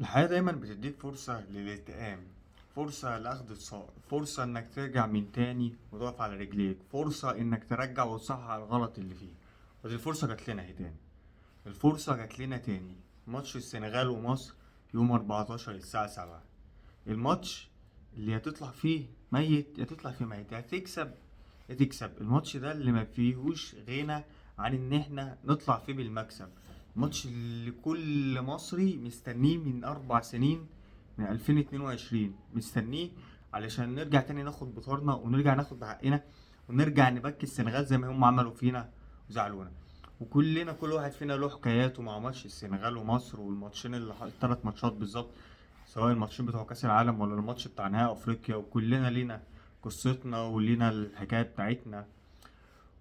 الحياة دايما بتديك فرصة للالتئام، فرصة لأخذ الثأر، فرصة إنك ترجع من تاني وتقف على رجليك، فرصة إنك ترجع وتصحح الغلط اللي فيه. ودي الفرصة جات لنا اهي تاني. الفرصة جات لنا تاني. ماتش السنغال ومصر يوم 14 الساعة 7. الماتش اللي هتطلع فيه ميت يا تطلع فيه ميت، يا تكسب يا تكسب. الماتش ده اللي ما فيهوش غنى عن ان احنا نطلع فيه بالمكسب. الماتش اللي كل مصري مستنيه من 4 سنين، من 2022 مستنيه، علشان نرجع تاني ناخد بطارنا ونرجع ناخد بحقنا، ونرجع نبكي السنغال زي ما هم عملوا فينا وزعلونا. وكلنا كل واحد فينا له حكاياته مع ماتش السنغال ومصر، والماتشين التلات ماتشات بالظبط، سواء الماتشين بتوع كأس العالم ولا الماتش بتاع نهائي أفريقيا. وكلنا لينا قصتنا ولينا الحكاية بتاعتنا،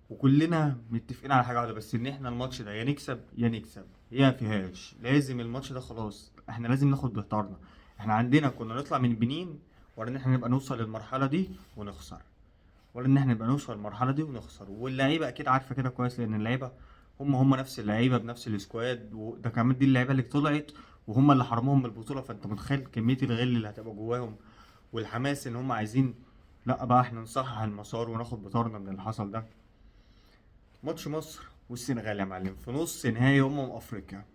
وكلنا متفقين على حاجة واحدة بس، إن إحنا الماتش ده يا نكسب يا نكسب، يا فيهاش لازم الماتش ده. خلاص إحنا لازم ناخد بطارنا. إحنا عندنا كنا نطلع من بنين، ولا إن إحنا نبقى نوصل للمرحلة دي ونخسر، ولا إن إحنا نبقى نوصل للمرحلة دي ونخسر. واللعيبة أكيد عارفة كده كويس، لأن اللعيبة هم نفس اللعيبة بنفس السكواد، وده كمان دي اللعيبة اللي طلعت وهم اللي حرموهم من البطولة. فأنت متخيل كمية الغل اللي هتبقى جواهم، والحماس ان هم عايزين لا بقى احنا نصحح المسار وناخد بطارنا من اللي حصل ده. ماتش مصر والسنغال يا معلم في نص نهائي افريقيا،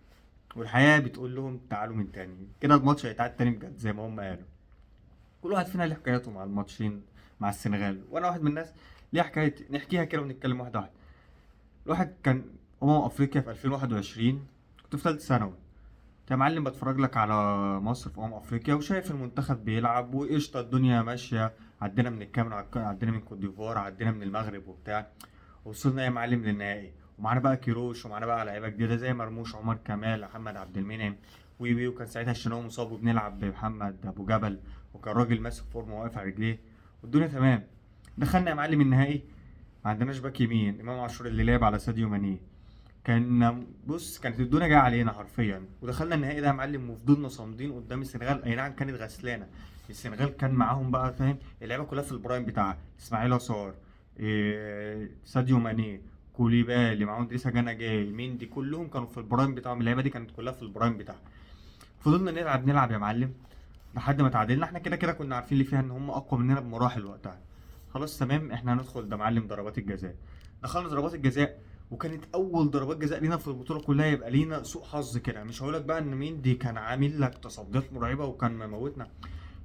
والحياة بتقول لهم تعالوا من تاني كده. الماتش هيتعاد تاني بجد زي ما هم قالوا. كل واحد فينا ليه حكاياته مع الماتشين، مع السنغال. وانا واحد من الناس ليه حكاية نحكيها كده ونتكلم واحدة واحدة. الواحد كان افريقيا في 2021، كنت في ثالثة ثانوي. يا معلم بتفرج لك على مصر في افريقيا، وشايف المنتخب بيلعب وقشطه، الدنيا ماشيه. عدينا من الكاميرون، عدينا من كوت ديفوار، عدينا من المغرب وبتاع، وصلنا يا معلم للنهائي. ومعانا بقى كيروش، ومعانا بقى لعيبه جديده زي مرموش، عمر كمال، محمد عبد المنعم، وي. وكان ساعتها الشناوي مصاب، وبنلعب بمحمد ابو جبل، وكان راجل ماسك فورمه واقف على رجليه، والدنيا تمام. دخلنا يا معلم النهائي، ما عندناش باك يمين، امام عاشور اللي لعب على ساديو ماني. كان بص، كانت الدنيا جايه علينا حرفيا. ودخلنا النهائي ده يا معلم، وفضلنا صامدين قدام السنغال. اي نعم كانت غسلانه. السنغال كان معاهم بقى فاهم اللعيبه كلها في البرايم بتاعها، اسماعيل صار، ساديو ماني، كوليبالي معاهم، دريسا جانا جاي، ميندي، كلهم كانوا في البرايم بتاعهم. اللعيبه دي كانت كلها في البرايم بتاعها. فضلنا نلعب يا معلم لحد ما تعادلنا. احنا كده كده كنا عارفين اللي فيها ان هم اقوى مننا بمراحل وقتها. خلاص تمام، احنا هندخل ده معلم ضربات الجزاء. دخلنا ضربات الجزاء، وكانت اول ضربات جزاء لينا في البطوله كلها. يبقى لينا سوء حظ كده. مش هقولك بقى ان مين كان عامل لك تصديات مرعبه وكان مموتنا.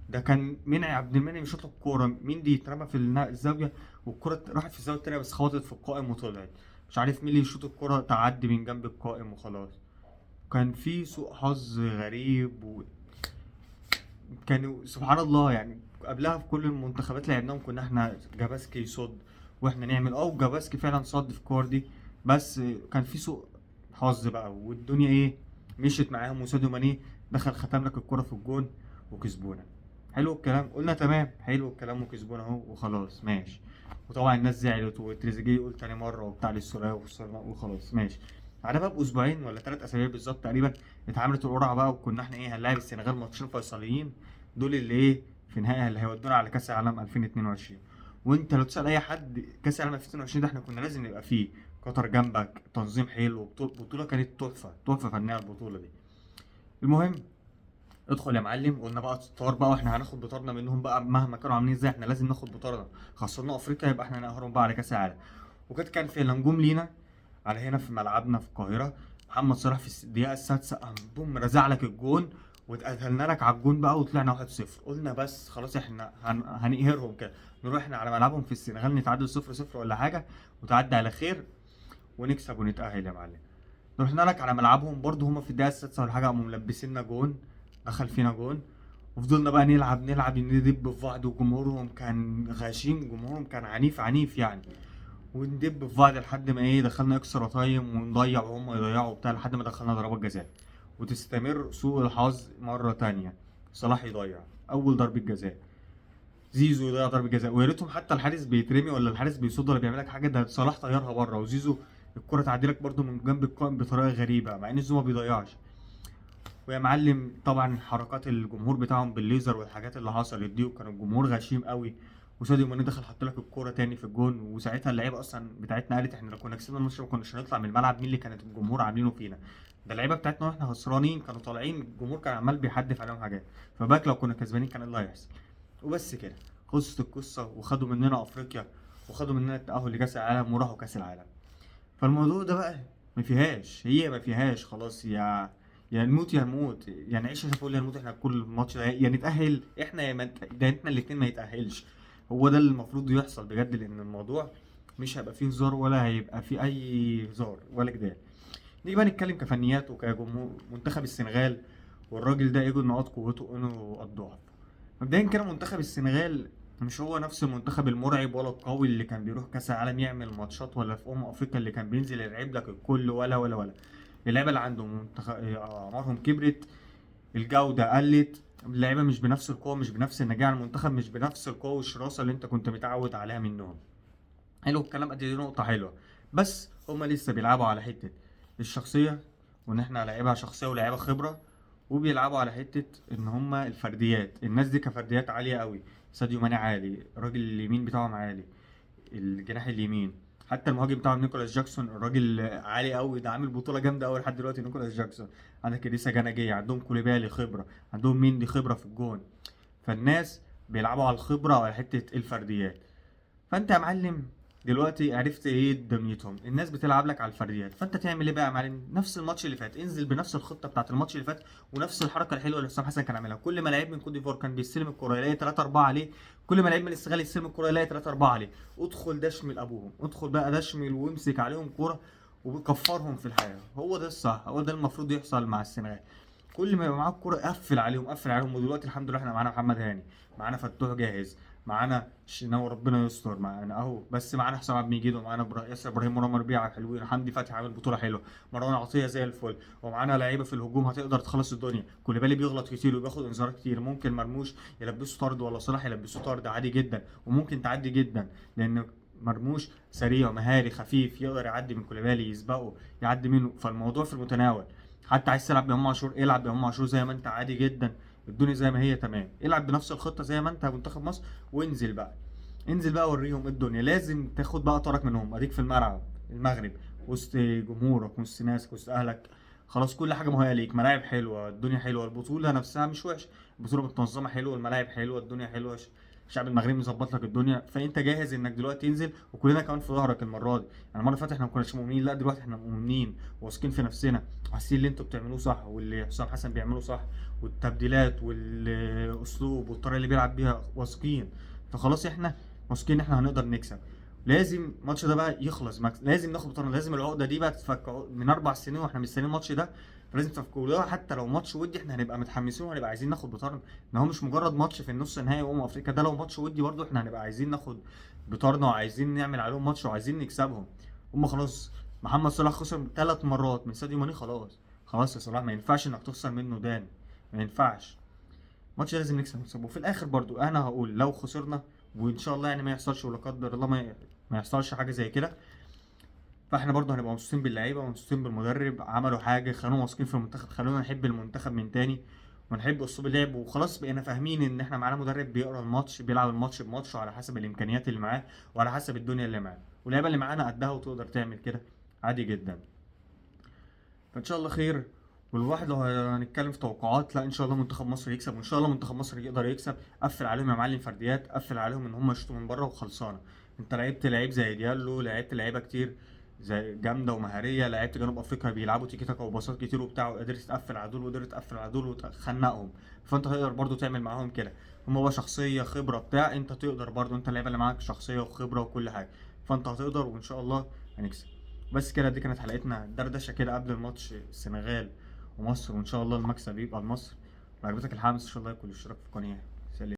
ده كان منعي عبد المنعم يشوط الكوره، اترمى في الزاويه، والكوره راحت في الزاويه التانيه بس خبطت في القائم وطلعت. مش عارف مين اللي يشوط الكوره تعدي من جنب القائم وخلاص. كان في سوء حظ غريب، كانوا سبحان الله يعني. قبلها في كل المنتخبات اللي لعبناهم كنا احنا جاباسكي يصد، واحنا نعمل جاباسكي فعلا صد في الكور دي. بس كان في سوء حظ بقى، والدنيا ايه مشيت معاهم. وساديو ماني دخل ختم لك الكرة في الجون وكسبونا. حلو الكلام، قلنا تمام حلو الكلام وكسبونا اهو وخلاص ماشي. وطبعا الناس زعلت، وتريزيجيه يقول تاني مره وبتاع للسوليه وخلاص ماشي. بعدها بقى باسبوعين ولا 3 اسابيع بالظبط تقريبا اتعملت القرعه بقى، وكنا احنا ايه هنلاعب السنغال ماتشين فيصليين، دول اللي ايه في نهائي اللي هيودونا على كاس العالم 2022. وانت لو تسال اي حد، كاس العالم 2022 ده احنا كنا لازم نبقى فيه. قطر جنبك، تنظيم حلو، بطوله كانت تحفه فنيه البطوله دي. المهم ادخل يا معلم، قلنا بقى تطار بقى، واحنا هناخد بطارنا منهم بقى مهما كانوا عاملين ازاي، احنا لازم ناخد بطارنا. خسرنا افريقيا يبقى احنا نقهرهم بقى على كاس العالم. كان في نجوم لينا على هنا في ملعبنا في القاهره. محمد صلاح في الدقيقه السادسه قام بوم رزع لك الجون، واتقتلنا لك على الجون بقى وطلعنا 1-0. قلنا بس خلاص احنا هنقهرهم كده. نروح احنا على ملعبهم في السنغال نتعادل 0-0 ولا حاجه، وتعدي على خير ونكسب ونتأهل يا معلم. رحنا لك على ملعبهم برضه، هما في الدقيقة السادسة ولا حاجة قاموا ملبسينا جون، دخل فينا جون. وفضلنا بقى نلعب ندب في بعض، وجمهورهم كان غشيم، جمهورهم كان عنيف يعني. وندب في بعض لحد ما ايه دخلنا اكسترا تايم، ونضيع وهم يضيعوا وبتاع لحد ما دخلنا ضربات جزاء. وتستمر سوء الحظ مرة تانية، صلاح يضيع أول ضربة جزاء، زيزو يضيع ضربة جزاء، ويا ريتهم حتى الحارس بيترمي ولا الحارس بيصد ولا بيعمل لك حاجة، ده صلاح طيرها بره. وزيزو الكرة تعدي لك برده من جنب القائم بطريقة غريبة، مع ان زيزو ما بيضيعش. ويا معلم طبعا حركات الجمهور بتاعهم بالليزر والحاجات اللي حصلت دي، وكان الجمهور غشيم قوي. وساديو ماني دخل حط لك الكوره تاني في الجون. وساعتها اللعيبه اصلا بتاعتنا قالت احنا لو كنا كسبنا الماتش ما كناش هنطلع من الملعب من اللي كانت الجمهور عاملينه فينا. ده اللعيبه بتاعتنا واحنا خسرانين كانوا طالعين، الجمهور كان عمال بيحدف عليهم حاجات، فباك لو كنا كسبانين كان ايه اللي هيحصل؟ وبس كده خلصت القصه، وخدوا مننا افريقيا، وخدوا مننا التاهل لكاس العالم، وراحوا كاس العالم. فالموضوع ده بقى ما فيهاش خلاص، يا نموت يا نموت، يا نعيش يا نقول يا نموت. احنا كل ماتش ده يا نتأهل احنا يا ده احنا الاتنين ما يتأهلش. هو ده اللي المفروض يحصل بجد، لان الموضوع مش هيبقى فيه هزار، ولا هيبقى فيه اي هزار ولا جدال. نيجي بقى نتكلم كفنيات وكجمهور منتخب السنغال، والراجل ده ايه نقاط قوته انه الضعف. مبدئيا كده منتخب السنغال مش هو نفس المنتخب المرعب ولا القوي اللي كان بيروح كاس العالم يعمل ماتشات، ولا في افريقيا اللي كان بينزل يلعب لك الكل، ولا اللعيبه اللي عندهم منتخب اعمارهم كبرت، الجوده قلت، اللعيبه مش بنفس القوه، مش بنفس النجاح، المنتخب مش بنفس القوه والشراسه اللي انت كنت متعود عليها منهم. حلو الكلام، ادي نقطه حلوه. بس هما لسه بيلعبوا على حته الشخصيه، وان احنا لعيبه شخصيه ولاعيبه خبره، وبيلعبوا على حته ان هما الفرديات، الناس دي كفرديات عاليه قوي. ساديو ماني عالي، الراجل اليمين بتاعهم عالي، الجناح اليمين، حتى المهاجم بتاعهم نيكولاس جاكسون الراجل عالي قوي، ده عامل بطوله جامده قوي لحد دلوقتي نيكولاس جاكسون. عندك اليسا جناجيه، عندهم كوليبالي خبره، عندهم ميندي خبره في الجون. فالناس بيلعبوا على الخبره وعلى حته الفرديات. فانت يا معلم دلوقتي عرفت ايه دنيتهم، الناس بتلعب لك على الفرديات، فانت تعمل ايه بقى يا معلم؟ نفس الماتش اللي فات، انزل بنفس الخطه بتاعت الماتش اللي فات، ونفس الحركه الحلوه اللي حسام حسن كان عاملها. كل ما لعيب من كوت ديفوار كان بيستلم الكره يلاقي 3 4 عليه، كل ما لعيب من السنغال يستلم الكره يلاقي 3 4 عليه. ادخل دشمل ابوهم، ادخل بقى دشمل وامسك عليهم كوره وبتكفرهم في الحياه. هو ده الصح، هو ده المفروض يحصل مع السنغال. كل ما يبقى معاك كوره قفل عليهم قفل عليهم. ودلوقتي الحمد لله احنا معانا محمد هاني، معانا فتوح جاهز، معانا شناوي ربنا يستر معانا اهو، بس معانا حسام عبد المجيد، ومعانا ياسر ابراهيم ورامي ربيعه حلوين، حمدي فتحي عامل بطوله حلوه، مروان عطيه زي الفل، ومعانا لعيبه في الهجوم هتقدر تخلص الدنيا. كوليبالي بيغلط كتير وبياخد انذارات كتير، ممكن مرموش يلبسه طرد ولا صلاح يلبسه طرد عادي جدا، وممكن تعدي جدا، لان مرموش سريع مهاري خفيف يقدر يعدي من كوليبالي يسبقه، يعدي منه، فالموضوع في المتناول. حتى عايز تلعب بامام عاشور العب بامام عاشور زي ما انت عادي جدا، الدنيا زي ما هي تمام، العب بنفس الخطه زي ما انت منتخب مصر، وانزل بقى، انزل بقى وريهم ايه الدنيا. لازم تاخد بقى طارك منهم، اديك في الملعب المغرب، وسط جمهورك وسط ناسك وسط اهلك، خلاص كل حاجه مهيئه ليك، ملاعب حلوه، الدنيا حلوه، البطوله نفسها مش وحشه، البطوله متنظمه حلوه، الملاعب حلوه، الدنيا حلوه، الشعب المغربي مظبط لك الدنيا، فانت جاهز انك دلوقتي تنزل، وكلنا كمان في ظهرك المره دي. يعني المره اللي فاتت احنا ما كناش مؤمنين، لا دلوقتي احنا مؤمنين واثقين في نفسنا، حاسين اللي انتوا بتعملوه صح، واللي حسام حسن بيعمله صح، والتبديلات والاسلوب والطريقه اللي بيلعب بيها واثقين. فخلاص احنا واثقين ان احنا هنقدر نكسب. لازم الماتش ده بقى يخلص لازم ناخد بطولة، لازم العقده دي بقى تتفك من 4 سنين واحنا مستنيين الماتش ده. فلازم تفكوا ده، حتى لو ماتش ودي احنا هنبقى متحمسين وهنبقى عايزين ناخد بطارنا، ان هو مش مجرد ماتش في النص نهائي افريقيا، ده لو ماتش ودي برضو احنا هنبقى عايزين ناخد بطارنا، وعايزين نعمل عليهم ماتش وعايزين نكسبهم. هم خلاص محمد صلاح خسر 3 مرات من ساديو ماني، خلاص خلاص يا صلاح ما ينفعش انك تخسر منه تاني، ما ينفعش. الماتش لازم نكسب. وفي الاخر برضو انا هقول لو خسرنا، وان شاء الله يعني ما يحصلش، ولا قدر الله ما يحصلش حاجه زي كده، فاحنا برضو هنبقى مبسوطين باللعيبه ومبسوطين بالمدرب، عملوا حاجه خلونا واثقين في المنتخب، خلونا نحب المنتخب من تاني، ونحب اسلوب اللعب، وخلاص بقينا فاهمين ان احنا معانا مدرب بيقرا الماتش، بيلعب الماتش بماتشه على حسب الامكانيات اللي معاه، وعلى حسب الدنيا اللي معاه، واللعيبه اللي معانا قدها وتقدر تعمل كده عادي جدا. فان شاء الله خير. والواحد لو هنتكلم في توقعات، لا ان شاء الله منتخب مصر يكسب، وان شاء الله منتخب مصر يقدر يكسب. قفل عليهم يا معلم فرديات، قفل عليهم ان هم يشوطوا من بره وخلصانه. انت لعبت لعيب زي ديالو، لعبت لعيبه كتير زي جامده ومهاريه، لعبت جنوب افريقيا بيلعبوا تيكي تاكا وباصات كتير وبتاع، وقدرت تقفل على دول وقدرت تقفل على دول وتخنقهم. فانت تقدر برضو تعمل معاهم كده. هم بقى شخصيه خبره بتاع، انت تقدر برضو، انت اللعيبه اللي معاك شخصيه وخبره وكل حاجه، فانت هتقدر، وان شاء الله هنكسب. بس كده دي كانت حلقتنا دردشه كده قبل الماتش السنغال ومصر، وان شاء الله المكسب يبقى لمصر. لو عجبتك الحلقه ان شاء الله يكون الاشتراك في القناه.